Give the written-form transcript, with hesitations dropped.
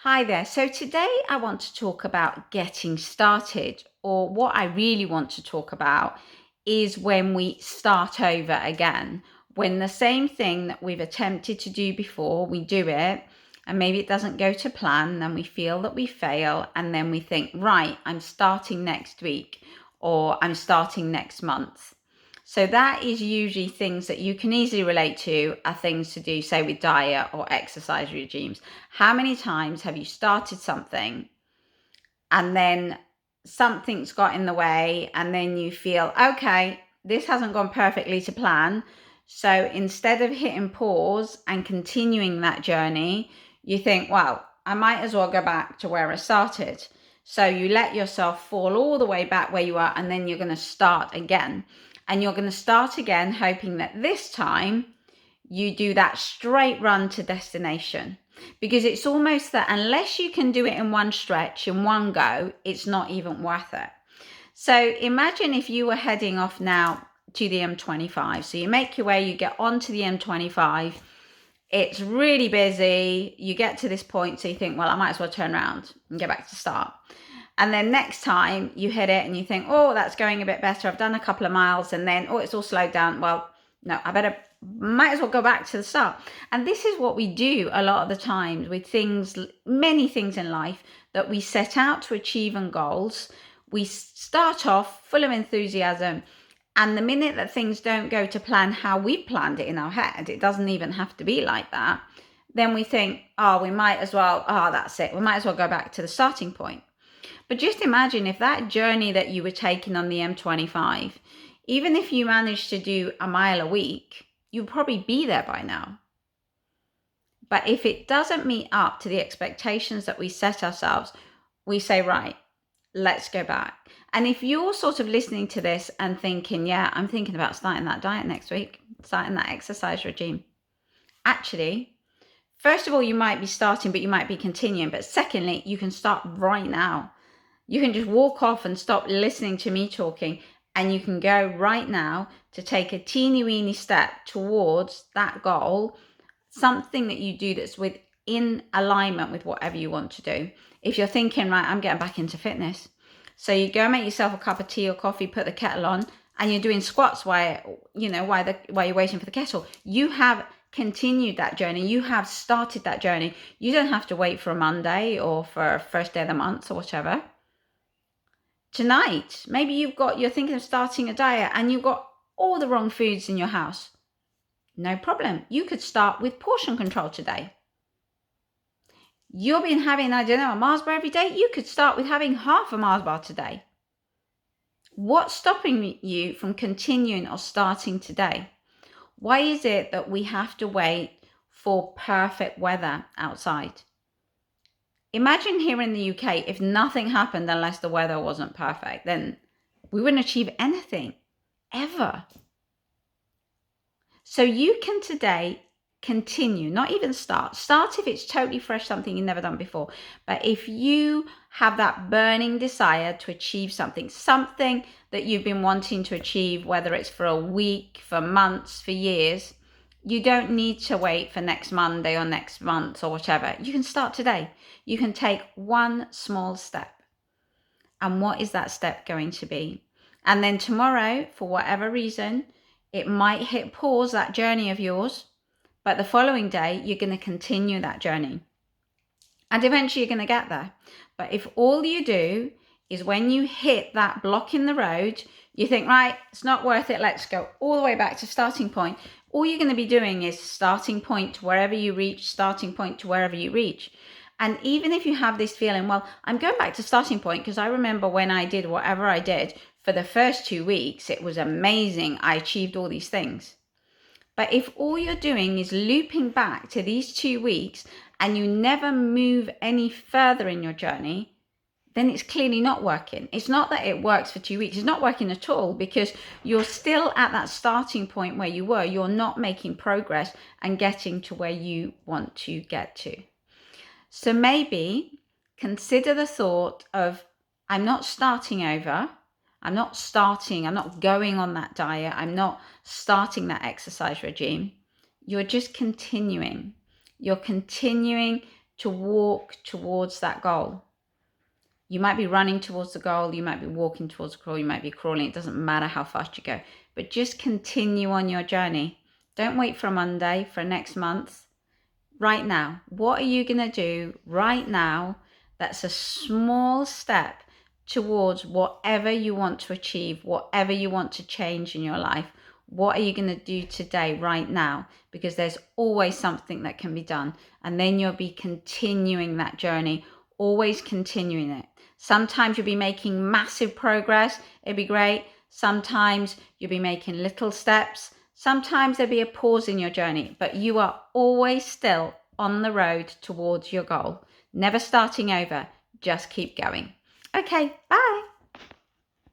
Hi there. So today I want to talk about getting started, or what I really want to talk about is when we start over again. When the same thing that we've attempted to do before, we do it, and maybe it doesn't go to plan, then we feel that we fail, and then we think, right, I'm starting next week, or I'm starting next month. So that is usually things that you can easily relate to, are things to do, say, with diet or exercise regimes. How many times have you started something and then something's got in the way and then you feel, okay, this hasn't gone perfectly to plan. So instead of hitting pause and continuing that journey, you think, well, I might as well go back to where I started. So you let yourself fall all the way back where you are, and then you're going to start again. And you're going to start again, hoping that this time you do that straight run to destination. Because it's almost that unless you can do it in one stretch, in one go, it's not even worth it. So imagine if you were heading off now to the M25. So you make your way, you get onto the M25. It's really busy. You get to this point, so you think, well, I might as well turn around and get back to start. And then next time you hit it and you think, oh, that's going a bit better. I've done a couple of miles, and then, oh, it's all slowed down. Well, no, might as well go back to the start. And this is what we do a lot of the times with things, many things in life that we set out to achieve and goals. We start off full of enthusiasm. And the minute that things don't go to plan how we planned it in our head, it doesn't even have to be like that. Then we think, oh, we might as well, that's it. We might as well go back to the starting point. But just imagine if that journey that you were taking on the M25, even if you managed to do a mile a week, you'll probably be there by now. But if it doesn't meet up to the expectations that we set ourselves, we say, right, let's go back. And if you're sort of listening to this and thinking, yeah, I'm thinking about starting that diet next week, starting that exercise regime. Actually, first of all, you might be starting, but you might be continuing. But secondly, you can start right now. You can just walk off and stop listening to me talking, and you can go right now to take a teeny weeny step towards that goal, something that you do that's within alignment with whatever you want to do. If you're thinking, right, I'm getting back into fitness. So you go make yourself a cup of tea or coffee, put the kettle on, and you're doing squats while you're waiting for the kettle. You have continued that journey. You have started that journey. You don't have to wait for a Monday or for first day of the month or whatever. Tonight, maybe you're thinking of starting a diet and you've got all the wrong foods in your house. No problem. You could start with portion control today. You've been having, I don't know, a Mars bar every day. You could start with having half a Mars bar today. What's stopping you from continuing or starting today? Why is it that we have to wait for perfect weather outside? Imagine here in the UK, if nothing happened unless the weather wasn't perfect, then we wouldn't achieve anything, ever. So you can today continue, not even start. Start if it's totally fresh, something you've never done before. But if you have that burning desire to achieve something that you've been wanting to achieve, whether it's for a week, for months, for years, you don't need to wait for next Monday or next month or whatever. You can start today. You can take one small step. And what is that step going to be? And then tomorrow, for whatever reason, it might hit pause, that journey of yours. But the following day, you're going to continue that journey. And eventually you're going to get there. But if all you do is when you hit that block in the road, you think, right, it's not worth it. Let's go all the way back to starting point. All you're going to be doing is starting point to wherever you reach, starting point to wherever you reach. And even if you have this feeling, well, I'm going back to starting point because I remember when I did whatever I did for the first 2 weeks, it was amazing. I achieved all these things. But if all you're doing is looping back to these 2 weeks and you never move any further in your journey, then it's clearly not working. It's not that it works for 2 weeks. It's not working at all because you're still at that starting point where you were. You're not making progress and getting to where you want to get to. So maybe consider the thought of, I'm not starting over. I'm not going on that diet. I'm not starting that exercise regime. You're just continuing. You're continuing to walk towards that goal. You might be running towards the goal, you might be walking towards the goal, you might be crawling. It doesn't matter how fast you go, but just continue on your journey. Don't wait for Monday, for next month. Right now, what are you going to do right now that's a small step towards whatever you want to achieve, whatever you want to change in your life? What are you going to do today, right now? Because there's always something that can be done. And then you'll be continuing that journey, always continuing it. Sometimes you'll be making massive progress. It'd be great. Sometimes you'll be making little steps. Sometimes there'll be a pause in your journey, but you are always still on the road towards your goal. Never starting over. Just keep going. Okay, bye.